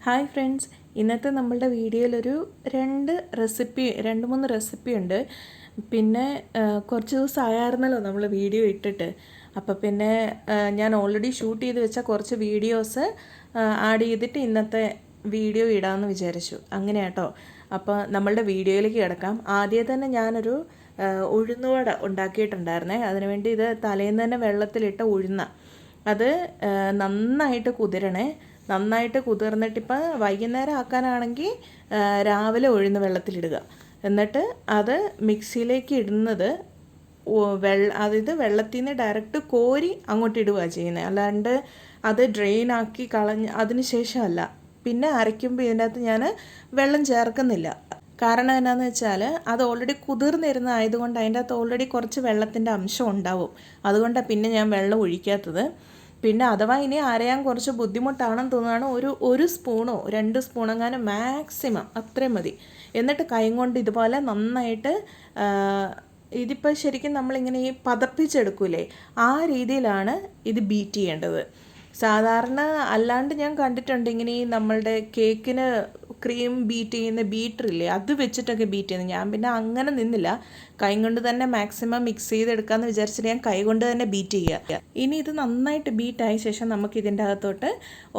Hi friends, ഇന്നത്തെ നമ്മളുടെ വീഡിയോയിലൊരു രണ്ട് മൂന്ന് റെസിപ്പി ഉണ്ട്. പിന്നെ കുറച്ച് ദിവസം ആയായിരുന്നല്ലോ നമ്മൾ വീഡിയോ ഇട്ടിട്ട്. അപ്പോൾ പിന്നെ ഞാൻ ഓൾറെഡി ഷൂട്ട് ചെയ്ത് വെച്ച കുറച്ച് വീഡിയോസ് ആഡ് ചെയ്തിട്ട് ഇന്നത്തെ വീഡിയോ ഇടാമെന്ന് വിചാരിച്ചു. അങ്ങനെ കേട്ടോ. അപ്പോൾ നമ്മളുടെ വീഡിയോയിലേക്ക് കിടക്കാം. ആദ്യം തന്നെ ഞാനൊരു ഉഴുന്നുവട ഉണ്ടാക്കിയിട്ടുണ്ടായിരുന്നേ. അതിനുവേണ്ടി ഇത് തലേന്ന് തന്നെ വെള്ളത്തിലിട്ട ഉഴുന്ന അത് നന്നായിട്ട് കുതിരണേ. നന്നായിട്ട് കുതിർന്നിട്ടിപ്പോൾ വൈകുന്നേരം ആക്കാനാണെങ്കിൽ രാവിലെ ഉഴുന്ന് വെള്ളത്തിലിടുക. എന്നിട്ട് അത് മിക്സിയിലേക്ക് ഇടുന്നത് അതായത് വെള്ളത്തിൽ നിന്ന് ഡയറക്റ്റ് കോരി അങ്ങോട്ട് ഇടുക ചെയ്യുന്നത്. അല്ലാണ്ട് അത് ഡ്രെയിനാക്കി കളഞ്ഞ് അതിന് ശേഷമല്ല. പിന്നെ അരയ്ക്കുമ്പോൾ ഇതിൻ്റെ അകത്ത് ഞാൻ വെള്ളം ചേർക്കുന്നില്ല. കാരണം എന്നാന്ന് വെച്ചാൽ അത് ഓൾറെഡി കുതിർന്നിരുന്നതായതുകൊണ്ട് അതിൻ്റെ അകത്ത് ഓൾറെഡി കുറച്ച് വെള്ളത്തിൻ്റെ അംശം ഉണ്ടാവും. അതുകൊണ്ടാണ് പിന്നെ ഞാൻ വെള്ളം ഒഴിക്കാത്തത്. പിന്നെ അഥവാ ഇനി അരയാൻ കുറച്ച് ബുദ്ധിമുട്ടാണെന്ന് തോന്നുകയാണ് ഒരു സ്പൂണോ 2 സ്പൂണെങ്ങാനും മാക്സിമം അത്രയും മതി. എന്നിട്ട് കൈ കൊണ്ട് ഇതുപോലെ നന്നായിട്ട് ഇതിപ്പോൾ ശരിക്കും നമ്മളിങ്ങനെ ഈ പതപ്പിച്ചെടുക്കൂലേ, ആ രീതിയിലാണ് ഇത് ബീറ്റ് ചെയ്യേണ്ടത്. സാധാരണ അല്ലാണ്ട് ഞാൻ കണ്ടിട്ടുണ്ട് ഇങ്ങനെ ഈ നമ്മളുടെ കേക്കിന് ക്രീം ബീറ്റ് ചെയ്യുന്ന ബീറ്ററില്ലേ, അത് വെച്ചിട്ടൊക്കെ ബീറ്റ് ചെയ്യുന്നത്. ഞാൻ പിന്നെ അങ്ങനെ നിന്നില്ല, കൈ കൊണ്ട് തന്നെ മാക്സിമം മിക്സ് ചെയ്തെടുക്കാമെന്ന് വിചാരിച്ചിട്ട് ഞാൻ കൈ കൊണ്ട് തന്നെ ബീറ്റ് ചെയ്യുക. ഇനി ഇത് നന്നായിട്ട് ബീറ്റായ ശേഷം നമുക്ക് ഇതിൻ്റെ അകത്തോട്ട്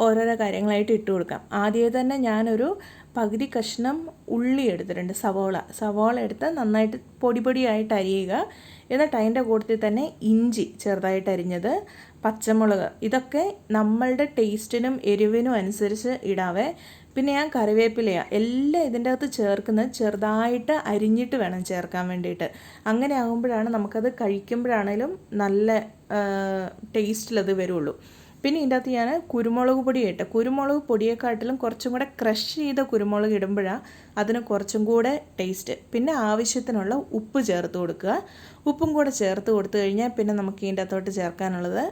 ഓരോരോ കാര്യങ്ങളായിട്ട് ഇട്ട് കൊടുക്കാം. ആദ്യമേ തന്നെ ഞാനൊരു പകുതി കഷ്ണം ഉള്ളി എടുത്തിട്ടുണ്ട്, സവോള എടുത്ത് നന്നായിട്ട് പൊടിയായിട്ട് അരിയുക. എന്നിട്ട് അതിൻ്റെ കൂട്ടത്തിൽ തന്നെ ഇഞ്ചി ചെറുതായിട്ട് അരിഞ്ഞത്, പച്ചമുളക്, ഇതൊക്കെ നമ്മളുടെ ടേസ്റ്റിനും എരിവിനും അനുസരിച്ച് ഇടാവേ. പിന്നെ ഞാൻ കറിവേപ്പിലയാണ് എല്ലാം ഇതിൻ്റെ അകത്ത് ചേർക്കുന്നത്, ചെറുതായിട്ട് അരിഞ്ഞിട്ട് വേണം ചേർക്കാൻ വേണ്ടിയിട്ട്. അങ്ങനെ ആകുമ്പോഴാണ് നമുക്കത് കഴിക്കുമ്പോഴാണേലും നല്ല ടേസ്റ്റിലത് വരുള്ളൂ. പിന്നെ ഇതിൻ്റെ അകത്ത് ഞാൻ കുരുമുളക് പൊടിയെക്കാട്ടിലും കുറച്ചും കൂടെ ക്രഷ് ചെയ്ത കുരുമുളക് ഇടുമ്പോഴാണ് അതിന് കുറച്ചും കൂടെ ടേസ്റ്റ്. പിന്നെ ആവശ്യത്തിനുള്ള ഉപ്പ് ചേർത്ത് കൊടുക്കുക. ഉപ്പും കൂടെ ചേർത്ത് കൊടുത്തു കഴിഞ്ഞാൽ പിന്നെ നമുക്ക് ഇതിൻ്റെ അകത്തോട്ട് ചേർക്കാനുള്ളത്,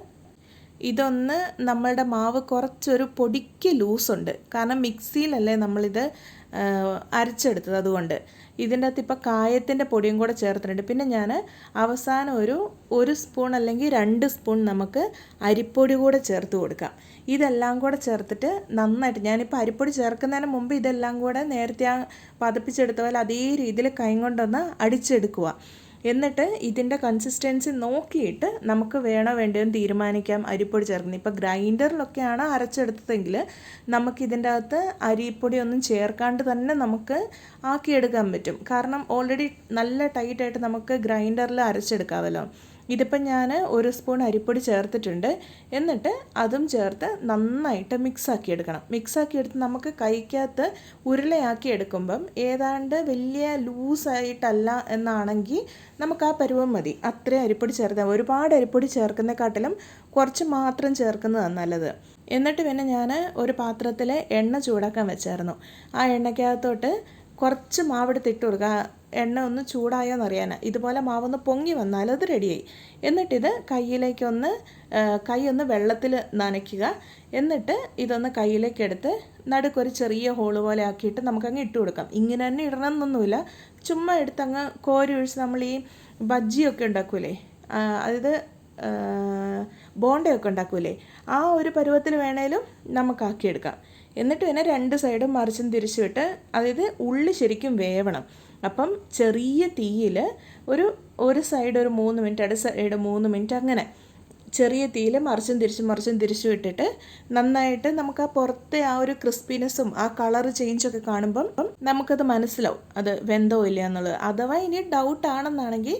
ഇതൊന്ന് നമ്മളുടെ മാവ് കുറച്ചൊരു പൊടിക്ക് ലൂസുണ്ട്, കാരണം മിക്സിയിലല്ലേ നമ്മളിത് അരച്ചെടുത്തത്. അതുകൊണ്ട് ഇതിൻ്റെ അകത്ത് ഇപ്പോൾ കായത്തിൻ്റെ പൊടിയും കൂടെ ചേർത്തിട്ടുണ്ട്. പിന്നെ ഞാൻ അവസാനം ഒരു സ്പൂൺ അല്ലെങ്കിൽ 2 സ്പൂൺ നമുക്ക് അരിപ്പൊടി കൂടെ ചേർത്ത് കൊടുക്കാം. ഇതെല്ലാം കൂടെ ചേർത്തിട്ട് നന്നായിട്ട്, ഞാനിപ്പോൾ അരിപ്പൊടി ചേർക്കുന്നതിന് മുമ്പ് ഇതെല്ലാം കൂടെ നേരത്തെ പതപ്പിച്ചെടുത്ത പോലെ അതേ രീതിയിൽ കൈ കൊണ്ടൊന്ന് അടിച്ചെടുക്കുക. എന്നിട്ട് ഇതിൻ്റെ കൺസിസ്റ്റൻസി നോക്കിയിട്ട് നമുക്ക് വേണോ വേണ്ടതെന്ന് തീരുമാനിക്കാം അരിപ്പൊടി ചേർക്കുന്നത്. ഇപ്പോൾ ഗ്രൈൻഡറിലൊക്കെയാണ് അരച്ചെടുത്തതെങ്കിൽ നമുക്കിതിൻ്റെ അകത്ത് അരിപ്പൊടി ഒന്നും ചേർക്കാണ്ട് തന്നെ നമുക്ക് ആക്കിയെടുക്കാൻ പറ്റും. കാരണം ഓൾറെഡി നല്ല ടൈറ്റായിട്ട് നമുക്ക് ഗ്രൈൻഡറിൽ അരച്ചെടുക്കാമല്ലോ. ഇതിപ്പം ഞാൻ 1 സ്പൂൺ അരിപ്പൊടി ചേർത്തിട്ടുണ്ട്. എന്നിട്ട് അതും ചേർത്ത് നന്നായിട്ട് മിക്സാക്കിയെടുത്ത് നമുക്ക് കൈക്കകത്ത് ഉരുളയാക്കി എടുക്കുമ്പം ഏതാണ്ട് വലിയ ലൂസായിട്ടല്ല എന്നാണെങ്കിൽ നമുക്ക് ആ പരുവം മതി. അത്രയും അരിപ്പൊടി ചേർത്താൽ, ഒരുപാട് അരിപ്പൊടി ചേർക്കുന്നതിനെക്കാട്ടിലും കുറച്ച് മാത്രം ചേർക്കുന്നതാണ് നല്ലത്. എന്നിട്ട് പിന്നെ ഞാൻ ഒരു പാത്രത്തിൽ എണ്ണ ചൂടാക്കാൻ വെച്ചായിരുന്നു. ആ എണ്ണയ്ക്കകത്തോട്ട് കുറച്ച് മാവെടുത്തിട്ട് കൊടുക്കുക. എണ്ണ ഒന്ന് ചൂടായോന്ന് അറിയാൻ. ഇതുപോലെ മാവൊന്ന് പൊങ്ങി വന്നാൽ അത് റെഡിയായി. എന്നിട്ടിത് കൈ ഒന്ന് വെള്ളത്തിൽ നനയ്ക്കുക. എന്നിട്ട് ഇതൊന്ന് കയ്യിലേക്ക് എടുത്ത് നടുക്കൊരു ചെറിയ ഹോള് പോലെ ആക്കിയിട്ട് നമുക്കങ്ങ് ഇട്ട് കൊടുക്കാം. ഇങ്ങനെ തന്നെ ഇടണമെന്നൊന്നുമില്ല, ചുമ്മാ എടുത്തങ്ങ് കോരി ഒഴിച്ച് നമ്മൾ ഈ ബജ്ജിയൊക്കെ ഉണ്ടാക്കൂലേ, അതായത് ബോണ്ടയൊക്കെ ഉണ്ടാക്കൂലേ, ആ ഒരു പരുവത്തിൽ വേണേലും നമുക്കാക്കിയെടുക്കാം. എന്നിട്ട് പിന്നെ 2 സൈഡും മറിച്ചും തിരിച്ചുവിട്ട്, അതായത് ഉള്ളി ശരിക്കും വേവണം. അപ്പം ചെറിയ തീയിൽ ഒരു സൈഡ് ഒരു 3 മിനിറ്റ്, അടുത്ത സൈഡ് 3 മിനിറ്റ്, അങ്ങനെ ചെറിയ തീയിൽ മറിച്ചും തിരിച്ചും ഇട്ടിട്ട് നന്നായിട്ട് നമുക്ക് ആ പുറത്തെ ആ ഒരു ക്രിസ്പിനെസ്സും ആ കളർ ചേഞ്ചൊക്കെ കാണുമ്പം നമുക്കത് മനസ്സിലാവും അത് വെന്തോ ഇല്ല എന്നുള്ളത്. അഥവാ ഇനി ഡൗട്ടാണെന്നാണെങ്കിൽ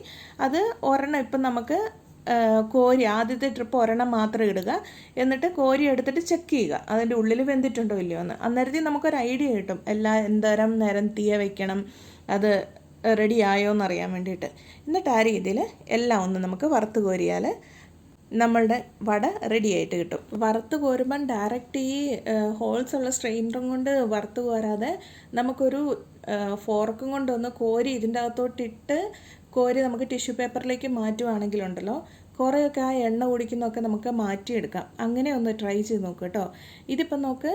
അത് ഒരെണ്ണം ഇപ്പം നമുക്ക് ആദ്യത്തെ ട്രിപ്പ് ഒരെണ്ണം മാത്രം ഇടുക. എന്നിട്ട് കോരി എടുത്തിട്ട് ചെക്ക് ചെയ്യുക അതിൻ്റെ ഉള്ളിൽ വെന്തിട്ടുണ്ടോ ഇല്ലയോ എന്ന്. അന്നേരത്തിൽ നമുക്കൊരു ഐഡിയ കിട്ടും എന്തോരം നേരം തീയ വയ്ക്കണം, അത് റെഡി ആയോ എന്നറിയാൻ വേണ്ടിയിട്ട്. എന്നിട്ട് ആ രീതിയിൽ എല്ലാം ഒന്ന് നമുക്ക് വറുത്ത് കോരിയാൽ നമ്മളുടെ വട റെഡിയായിട്ട് കിട്ടും. വറുത്ത് കോരുമ്പം ഡയറക്റ്റ് ഈ ഹോൾസ് ഉള്ള സ്ട്രെയിനറും കൊണ്ട് വറുത്ത് കോരാതെ നമുക്കൊരു ഫോർക്കും കൊണ്ടൊന്ന് കോരി ഇതിൻ്റെ അകത്തോട്ടിട്ട് കോരി നമുക്ക് ടിഷ്യൂ പേപ്പറിലേക്ക് മാറ്റുവാണെങ്കിലുണ്ടല്ലോ കുറേയൊക്കെ ആ എണ്ണ കുടിക്കുന്നതൊക്കെ നമുക്ക് മാറ്റിയെടുക്കാം. അങ്ങനെ ഒന്ന് ട്രൈ ചെയ്ത് നോക്കുക കേട്ടോ. ഇതിപ്പം നോക്ക്,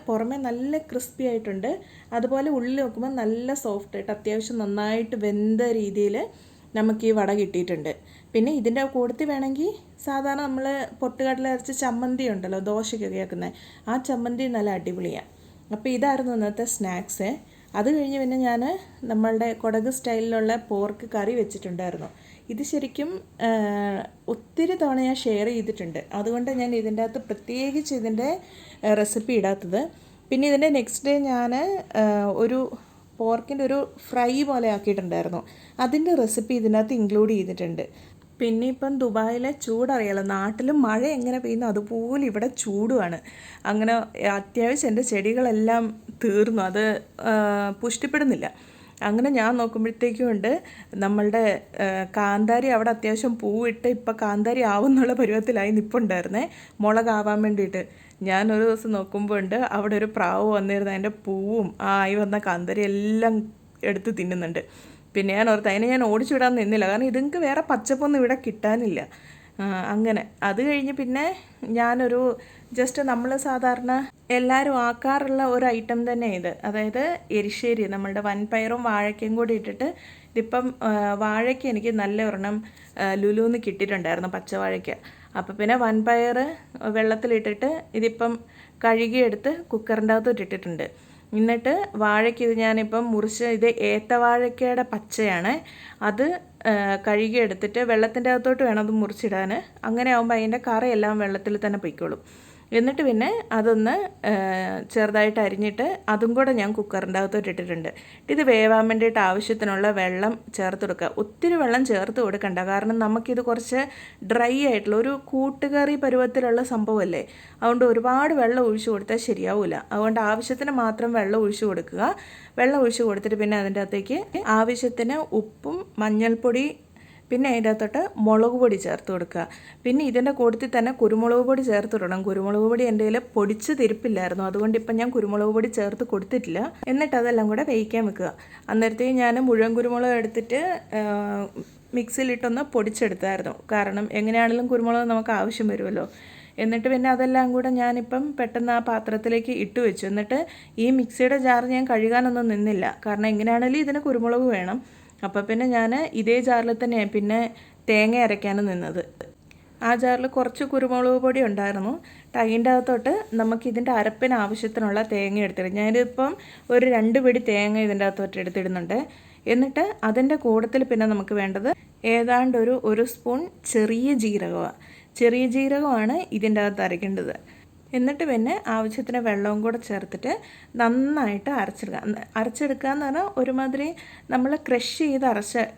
പുറമെ നല്ല ക്രിസ്പി ആയിട്ടുണ്ട്, അതുപോലെ ഉള്ളിൽ നോക്കുമ്പോൾ നല്ല സോഫ്റ്റ് ആയിട്ട് അത്യാവശ്യം നന്നായിട്ട് വെന്ത രീതിയിൽ നമുക്ക് ഈ വട കിട്ടിയിട്ടുണ്ട്. പിന്നെ ഇതിൻ്റെ കൂട്ടത്തിൽ വേണമെങ്കിൽ സാധാരണ നമ്മൾ പൊട്ടുകടല അരച്ച് ചമ്മന്തി ഉണ്ടല്ലോ ദോശയ്ക്കൊക്കെ ആക്കുന്നത്, ആ ചമ്മന്തി നല്ല അടിപൊളിയാണ്. അപ്പോൾ ഇതായിരുന്നു ഇന്നത്തെ സ്നാക്സ്. അത് കഴിഞ്ഞ് പിന്നെ ഞാൻ നമ്മളുടെ കൊടക് സ്റ്റൈലിലുള്ള പോർക്ക് കറി വെച്ചിട്ടുണ്ടായിരുന്നു. ഇത് ശരിക്കും ഒത്തിരി തവണ ഞാൻ ഷെയർ ചെയ്തിട്ടുണ്ട്, അതുകൊണ്ട് ഞാൻ ഇതിൻ്റെ അകത്ത് പ്രത്യേകിച്ച് ഇതിൻ്റെ റെസിപ്പി ഇടാത്തത്. പിന്നെ ഇതിൻ്റെ നെക്സ്റ്റ് ഡേ ഞാൻ ഒരു പോർക്കിൻ്റെ ഒരു ഫ്രൈ പോലെ ആക്കിയിട്ടുണ്ടായിരുന്നു, അതിൻ്റെ റെസിപ്പി ഇതിനകത്ത് ഇൻക്ലൂഡ് ചെയ്തിട്ടുണ്ട്. പിന്നെ ഇപ്പം ദുബായിലെ ചൂടറിയാലോ, നാട്ടിൽ മഴ എങ്ങനെ പെയ്യുന്നു അതുപോലെ ഇവിടെ ചൂടുമാണ്. അങ്ങനെ അത്യാവശ്യം എൻ്റെ ചെടികളെല്ലാം തീർന്നു, അത് പുഷ്ടിപ്പെടുന്നില്ല. അങ്ങനെ ഞാൻ നോക്കുമ്പോഴത്തേക്കും ഉണ്ട് നമ്മളുടെ കാന്താരി അവിടെ അത്യാവശ്യം പൂവിട്ട് ഇപ്പം കാന്താരി ആവുന്നുള്ള പരുവത്തിലായി നിൽപ്പുണ്ടായിരുന്നേ, മുളകാവാൻ വേണ്ടിയിട്ട്. ഞാനൊരു ദിവസം നോക്കുമ്പോൾ ഉണ്ട് അവിടെ ഒരു പ്രാവ് വന്നിരുന്നു, അതിൻ്റെ പൂവും ആയി വന്ന കാന്താരി എല്ലാം എടുത്ത് തിന്നുന്നുണ്ട്. പിന്നെ ഞാൻ ഓർത്ത് അതിനെ ഞാൻ ഓടിച്ചുവിടാൻ നിന്നില്ല, കാരണം ഇതെനിക്ക് വേറെ പച്ചപ്പൊന്നും ഇവിടെ കിട്ടാനില്ല. അങ്ങനെ അത് കഴിഞ്ഞ് പിന്നെ ഞാനൊരു ജസ്റ്റ് നമ്മൾ സാധാരണ എല്ലാവരും ആക്കാറുള്ള ഒരു ഐറ്റം തന്നെ ഇത്, അതായത് എരിശ്ശേരി, നമ്മളുടെ വൻപയറും വാഴയ്ക്കയും കൂടി ഇട്ടിട്ട്. ഇതിപ്പം വാഴയ്ക്ക് എനിക്ക് നല്ല ഒരെണ്ണം ലുലുന്ന് കിട്ടിയിട്ടുണ്ടായിരുന്നു, പച്ചവാഴയ്ക്ക. അപ്പോൾ പിന്നെ വൻപയർ വെള്ളത്തിലിട്ടിട്ട് ഇതിപ്പം കഴുകിയെടുത്ത് കുക്കറിൻ്റെ അകത്തോട്ട് ഇട്ടിട്ടുണ്ട്. എന്നിട്ട് വാഴയ്ക്ക് ഇത് ഞാനിപ്പം മുറിച്ച്, ഇത് ഏത്തവാഴയ്ക്കയുടെ പച്ചയാണ്, അത് കഴുകിയെടുത്തിട്ട് വെള്ളത്തിൻ്റെ അകത്തോട്ട് വേണം അത് മുറിച്ചിടാൻ. അങ്ങനെ ആകുമ്പോൾ അതിൻ്റെ കറയെല്ലാം വെള്ളത്തിൽ തന്നെ പൊയ്ക്കോളും. എന്നിട്ട് പിന്നെ അതൊന്ന് ചെറുതായിട്ട് അരിഞ്ഞിട്ട് അതും കൂടെ ഞാൻ കുക്കറിൻ്റെ അകത്തോട്ട് ഇട്ടിട്ടുണ്ട്. ഇത് വേവാൻ വേണ്ടിയിട്ട് ആവശ്യത്തിനുള്ള വെള്ളം ചേർത്ത് കൊടുക്കുക. ഒത്തിരി വെള്ളം ചേർത്ത് കൊടുക്കണ്ട, കാരണം നമുക്കിത് കുറച്ച് ഡ്രൈ ആയിട്ടുള്ള ഒരു കൂട്ടുകറി പരുവത്തിലുള്ള സംഭവമല്ലേ, അതുകൊണ്ട് ഒരുപാട് വെള്ളം ഒഴിച്ചു കൊടുത്താൽ ശരിയാവില്ല. അതുകൊണ്ട് ആവശ്യത്തിന് മാത്രം വെള്ളം ഒഴിച്ചു കൊടുക്കുക. വെള്ളം ഒഴിച്ചു കൊടുത്തിട്ട് പിന്നെ അതിൻ്റെ അകത്തേക്ക് ആവശ്യത്തിന് ഉപ്പും മഞ്ഞൾപ്പൊടി, പിന്നെ അതിൻ്റെ അകത്തോട്ട് മുളക് പൊടി ചേർത്ത് കൊടുക്കുക. പിന്നെ ഇതിൻ്റെ കൂട്ടത്തിൽ തന്നെ കുരുമുളക് പൊടി ചേർത്ത് ഇടണം. കുരുമുളക് പൊടി എൻ്റെ കയ്യിൽ പൊടിച്ച് തിരിപ്പില്ലായിരുന്നു, അതുകൊണ്ട് ഇപ്പം ഞാൻ കുരുമുളക് പൊടി ചേർത്ത് കൊടുത്തിട്ടില്ല. എന്നിട്ട് അതെല്ലാം കൂടെ വേവിക്കാൻ വെക്കുക. അന്നേരത്തേക്ക് ഞാൻ മുഴുവൻ കുരുമുളക് എടുത്തിട്ട് മിക്സിയിലിട്ടൊന്ന് പൊടിച്ചെടുത്തായിരുന്നു, കാരണം എങ്ങനെയാണെങ്കിലും കുരുമുളക് നമുക്ക് ആവശ്യം വരുമല്ലോ. എന്നിട്ട് പിന്നെ അതെല്ലാം കൂടെ ഞാനിപ്പം പെട്ടെന്ന് ആ പാത്രത്തിലേക്ക് ഇട്ട് വെച്ചു. എന്നിട്ട് ഈ മിക്സിയുടെ ജാർ ഞാൻ കഴുകാനൊന്നും നിന്നില്ല, കാരണം എങ്ങനെയാണെങ്കിലും ഇതിന് കുരുമുളക് വേണം. അപ്പോൾ പിന്നെ ഞാൻ ഇതേ ജാറിൽ തന്നെയാണ് പിന്നെ തേങ്ങ അരയ്ക്കാനും നിന്നത്. ആ ജാറിൽ കുറച്ച് കുരുമുളക് പൊടി ഉണ്ടായിരുന്നു. അതിൻ്റെ അകത്തോട്ട് നമുക്കിതിൻ്റെ അരപ്പിന് ആവശ്യത്തിനുള്ള തേങ്ങ എടുത്തിടും. ഞാനിപ്പം ഒരു 2 പിടി തേങ്ങ ഇതിൻ്റെ അകത്തോട്ട് എടുത്തിടുന്നുണ്ട്. എന്നിട്ട് അതിൻ്റെ കൂട്ടത്തിൽ പിന്നെ നമുക്ക് വേണ്ടത് ഏതാണ്ട് ഒരു സ്പൂൺ ചെറിയ ജീരകമാണ്. ചെറിയ ജീരകമാണ് ഇതിൻ്റെ അകത്ത് അരയ്ക്കേണ്ടത്. എന്നിട്ട് പിന്നെ ആവശ്യത്തിന് വെള്ളവും കൂടെ ചേർത്തിട്ട് നന്നായിട്ട് അരച്ചെടുക്കുക എന്ന് പറഞ്ഞാൽ ഒരുമാതിരി നമ്മൾ ക്രഷ് ചെയ്ത്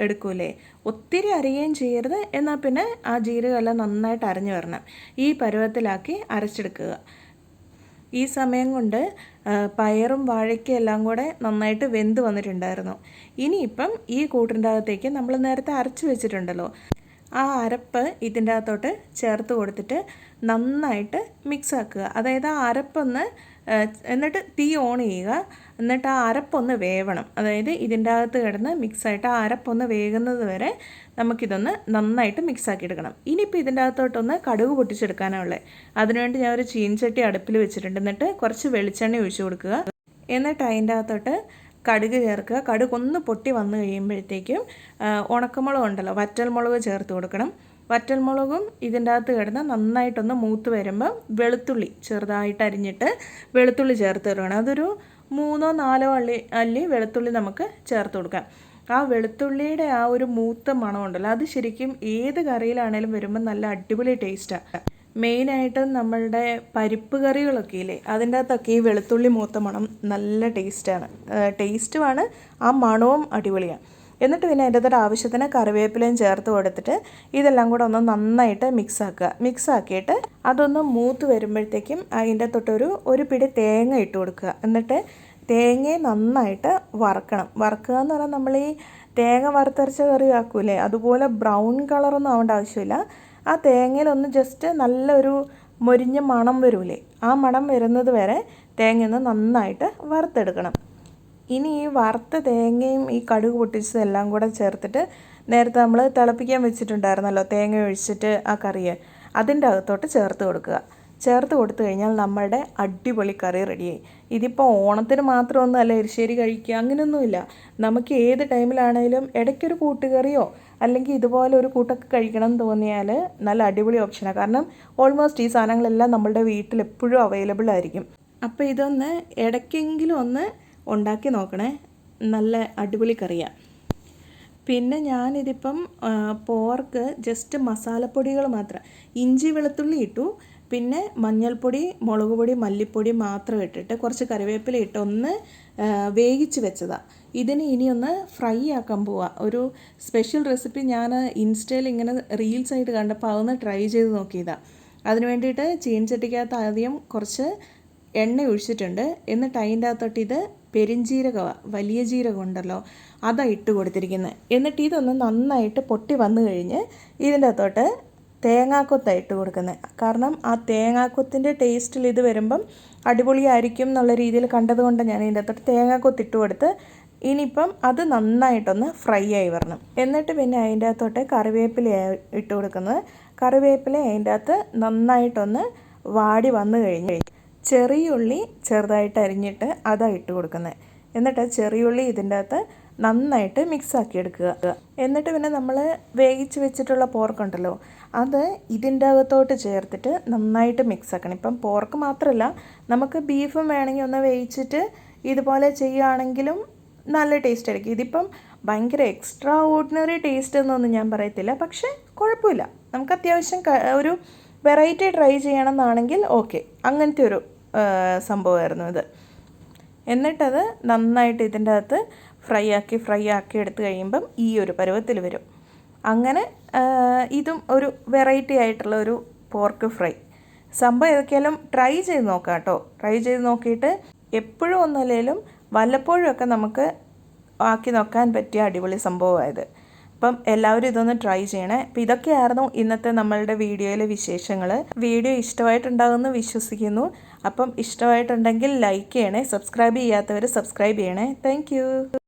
എടുക്കൂലേ, ഒത്തിരി അരയുകയും ചെയ്യരുത്, എന്നാൽ പിന്നെ ആ ജീരകമെല്ലാം നന്നായിട്ട് അരഞ്ഞു വരണം. ഈ പരുവത്തിലാക്കി അരച്ചെടുക്കുക. ഈ സമയം കൊണ്ട് പയറും വാഴയ്ക്കും എല്ലാം കൂടെ നന്നായിട്ട് വെന്ത് വന്നിട്ടുണ്ടായിരുന്നു. ഇനിയിപ്പം ഈ കൂട്ടിൻ്റെ അകത്തേക്ക് നമ്മൾ നേരത്തെ അരച്ച് വെച്ചിട്ടുണ്ടല്ലോ, ആ അരപ്പ് ഇതിൻ്റെ അകത്തോട്ട് ചേർത്ത് കൊടുത്തിട്ട് നന്നായിട്ട് മിക്സ് ആക്കുക. അതായത് ആ അരപ്പൊന്ന്, എന്നിട്ട് തീ ഓൺ ചെയ്യുക. എന്നിട്ട് ആ അരപ്പൊന്ന് വേവണം, അതായത് ഇതിൻ്റെ അകത്ത് കിടന്ന് മിക്സായിട്ട് ആ അരപ്പൊന്ന് വേകുന്നത് വരെ നമുക്കിതൊന്ന് നന്നായിട്ട് മിക്സാക്കി എടുക്കണം. ഇനിയിപ്പോൾ ഇതിൻ്റെ അകത്തോട്ടൊന്ന് കടുക് പൊട്ടിച്ചെടുക്കാനുള്ളത്. അതിനുവേണ്ടി ഞാൻ ഒരു ചീൻചട്ടി അടുപ്പിൽ വെച്ചിട്ടുണ്ട്. എന്നിട്ട് കുറച്ച് വെളിച്ചെണ്ണ ഒഴിച്ചു കൊടുക്കുക. എന്നിട്ട് അതിൻ്റെ അകത്തോട്ട് കടുക് ചേർക്കുക. കടുക് ഒന്ന് പൊട്ടി വന്നു കഴിയുമ്പോഴത്തേക്കും ഉണക്കമുളക് ഉണ്ടല്ലോ, വറ്റൽമുളക് ചേർത്ത് കൊടുക്കണം. വറ്റൽമുളകും ഇതിൻ്റെ അകത്ത് കിടന്ന് നന്നായിട്ടൊന്ന് മൂത്ത് വരുമ്പോൾ വെളുത്തുള്ളി ചെറുതായിട്ട് അരിഞ്ഞിട്ട് വെളുത്തുള്ളി ചേർത്ത് തരുവാണ്. അതൊരു 3-4 അല്ലി വെളുത്തുള്ളി നമുക്ക് ചേർത്ത് കൊടുക്കാം. ആ വെളുത്തുള്ളിയുടെ ആ ഒരു മൂത്ത മണമുണ്ടല്ലോ, അത് ശരിക്കും ഏത് കറിയിലാണേലും വരുമ്പോൾ നല്ല അടിപൊളി ടേസ്റ്റാണ്. മെയിനായിട്ട് നമ്മളുടെ പരിപ്പ് കറികളൊക്കെ ഇല്ലേ, അതിൻ്റെ അകത്തൊക്കെ ഈ വെളുത്തുള്ളി മൂത്ത മണം നല്ല ടേസ്റ്റുമാണ്, ആ മണവും അടിപൊളിയാണ്. എന്നിട്ട് പിന്നെ അതിൻ്റെ അകത്തോട്ട് ആവശ്യത്തിന് കറിവേപ്പിലയും ചേർത്ത് കൊടുത്തിട്ട് ഇതെല്ലാം കൂടെ ഒന്ന് നന്നായിട്ട് മിക്സാക്കിയിട്ട് അതൊന്ന് മൂത്ത് വരുമ്പോഴത്തേക്കും അതിൻ്റെ അകത്തോട്ടൊരു ഒരു പിടി തേങ്ങ ഇട്ട് കൊടുക്കുക. എന്നിട്ട് തേങ്ങയെ നന്നായിട്ട് വറുക്കുക എന്ന് പറഞ്ഞാൽ നമ്മൾ ഈ തേങ്ങ വറുത്തരച്ച കറി ആക്കൂലേ, അതുപോലെ ബ്രൗൺ കളറൊന്നും ആവേണ്ട ആവശ്യമില്ല. ആ തേങ്ങയിലൊന്ന് ജസ്റ്റ് നല്ലൊരു മൊരിഞ്ഞ മണം വരൂലേ, ആ മണം വരുന്നത് വരെ തേങ്ങയൊന്ന് നന്നായിട്ട് വറുത്തെടുക്കണം. ഇനി ഈ വറുത്ത തേങ്ങയും ഈ കടുക് പൊട്ടിച്ചതെല്ലാം കൂടെ ചേർത്തിട്ട് നേരത്തെ നമ്മൾ തിളപ്പിക്കാൻ വെച്ചിട്ടുണ്ടായിരുന്നല്ലോ തേങ്ങ ഒഴിച്ചിട്ട് ആ കറിയെ, അതിൻ്റെ അകത്തോട്ട് ചേർത്ത് കൊടുക്കുക. ചേർത്ത് കൊടുത്തു കഴിഞ്ഞാൽ നമ്മളുടെ അടിപൊളി കറി റെഡിയായി. ഇതിപ്പോൾ ഓണത്തിന് മാത്രമൊന്നുമല്ല എരിശ്ശേരി കഴിക്കുക, അങ്ങനെയൊന്നുമില്ല. നമുക്ക് ഏത് ടൈമിലാണെങ്കിലും ഇടയ്ക്കൊരു കൂട്ടുകറിയോ അല്ലെങ്കിൽ ഇതുപോലെ ഒരു കൂട്ടൊക്കെ കഴിക്കണം എന്ന് തോന്നിയാൽ നല്ല അടിപൊളി ഓപ്ഷനാണ്. കാരണം ഓൾമോസ്റ്റ് ഈ സാധനങ്ങളെല്ലാം നമ്മളുടെ വീട്ടിൽ എപ്പോഴും അവൈലബിൾ ആയിരിക്കും. അപ്പോൾ ഇതൊന്ന് ഇടയ്ക്കെങ്കിലും ഒന്ന് ഉണ്ടാക്കി നോക്കണേ, നല്ല അടിപൊളി കറിയാണ്. പിന്നെ ഞാനിതിപ്പം പോർക്ക് ജസ്റ്റ് മസാലപ്പൊടികൾ മാത്രം, ഇഞ്ചി വെളുത്തുള്ളി ഇട്ടു, പിന്നെ മഞ്ഞൾപ്പൊടി, മുളക് പൊടി, മല്ലിപ്പൊടി മാത്രം ഇട്ടിട്ട് കുറച്ച് കറിവേപ്പില ഇട്ട് ഒന്ന് വേവിച്ച് വെച്ചതാണ്. ഇതിന് ഇനിയൊന്ന് ഫ്രൈ ആക്കാൻ പോവാം. ഒരു സ്പെഷ്യൽ റെസിപ്പി ഞാൻ ഇൻസ്റ്റയിൽ ഇങ്ങനെ റീൽസ് ആയിട്ട് കണ്ടപ്പോൾ അതൊന്ന് ട്രൈ ചെയ്ത് നോക്കിയതാണ്. അതിന് വേണ്ടിയിട്ട് ചീനച്ചട്ടിക്കകത്ത് ആദ്യം കുറച്ച് എണ്ണ ഒഴിച്ചിട്ടുണ്ട്. എന്നിട്ട് അതിൻ്റെ അകത്തോട്ട് ഇത് പെരിഞ്ജീരകമാണ്, വലിയ ജീരകം ഉണ്ടല്ലോ, അതാണ് ഇട്ട് കൊടുത്തിരിക്കുന്നത്. എന്നിട്ട് ഇതൊന്ന് നന്നായിട്ട് പൊട്ടി വന്നു കഴിഞ്ഞ് ഇതിൻ്റെ അകത്തോട്ട് തേങ്ങാക്കൊത്താണ് ഇട്ട് കൊടുക്കുന്നത്. കാരണം ആ തേങ്ങാക്കൊത്തിൻ്റെ ടേസ്റ്റിൽ ഇത് വരുമ്പം അടിപൊളിയായിരിക്കും എന്നുള്ള രീതിയിൽ കണ്ടതുകൊണ്ട് ഞാൻ ഇതിൻ്റെ അകത്തോട്ട് തേങ്ങാക്കൊത്ത് ഇട്ട് കൊടുത്ത് ഇനിയിപ്പം അത് നന്നായിട്ടൊന്ന് ഫ്രൈ ആയി വരണം. എന്നിട്ട് പിന്നെ അതിൻ്റെ അകത്തോട്ട് കറിവേപ്പില ഇട്ട് കൊടുക്കുന്നത്. കറിവേപ്പില അതിൻ്റെ അകത്ത് നന്നായിട്ടൊന്ന് വാടി വന്നു കഴിഞ്ഞ് ചെറിയുള്ളി ചെറുതായിട്ട് അരിഞ്ഞിട്ട് അതാണ് ഇട്ട് കൊടുക്കുന്നത്. എന്നിട്ട് ചെറിയുള്ളി ഇതിൻ്റെ അകത്ത് നന്നായിട്ട് മിക്സാക്കി എടുക്കുക. എന്നിട്ട് പിന്നെ നമ്മൾ വേവിച്ച് വെച്ചിട്ടുള്ള പോർക്കുണ്ടല്ലോ, അത് ഇതിൻ്റെ അകത്തോട്ട് ചേർത്തിട്ട് നന്നായിട്ട് മിക്സ് ആക്കണം. ഇപ്പം പോർക്ക് മാത്രമല്ല, നമുക്ക് ബീഫും വേണമെങ്കിൽ ഒന്ന് വേവിച്ചിട്ട് ഇതുപോലെ ചെയ്യുകയാണെങ്കിലും നല്ല ടേസ്റ്റ് ആയിരിക്കും. ഇതിപ്പം ഭയങ്കര എക്സ്ട്രാ ഓർഡിനറി ടേസ്റ്റ് എന്നൊന്നും ഞാൻ പറയത്തില്ല, പക്ഷേ കുഴപ്പമില്ല. നമുക്ക് അത്യാവശ്യം ഒരു വെറൈറ്റി ട്രൈ ചെയ്യണമെന്നാണെങ്കിൽ ഓക്കെ, അങ്ങനത്തെ ഒരു സംഭവമായിരുന്നു ഇത്. എന്നിട്ടത് നന്നായിട്ട് ഇതിൻ്റെ അകത്ത് ഫ്രൈ ആക്കി എടുത്ത് കഴിയുമ്പം ഈ ഒരു പരുവത്തിൽ വരും. അങ്ങനെ ഇതും ഒരു വെറൈറ്റി ആയിട്ടുള്ള ഒരു പോർക്ക് ഫ്രൈ സംഭവം. ഏതൊക്കെയാലും ട്രൈ ചെയ്ത് നോക്കാം കേട്ടോ. ട്രൈ ചെയ്ത് നോക്കിയിട്ട് എപ്പോഴും ഒന്നുമില്ലെങ്കിലും വല്ലപ്പോഴും ഒക്കെ നമുക്ക് ആക്കി നോക്കാൻ പറ്റിയ അടിപൊളി സംഭവമായത്. അപ്പം എല്ലാവരും ഇതൊന്ന് ട്രൈ ചെയ്യണേ. അപ്പം ഇതൊക്കെയായിരുന്നു ഇന്നത്തെ നമ്മളുടെ വീഡിയോയിലെ വിശേഷങ്ങൾ. വീഡിയോ ഇഷ്ടമായിട്ടുണ്ടാകുമെന്ന് വിശ്വസിക്കുന്നു. അപ്പം ഇഷ്ടമായിട്ടുണ്ടെങ്കിൽ ലൈക്ക് ചെയ്യണേ, സബ്സ്ക്രൈബ് ചെയ്യാത്തവർ സബ്സ്ക്രൈബ് ചെയ്യണേ. താങ്ക്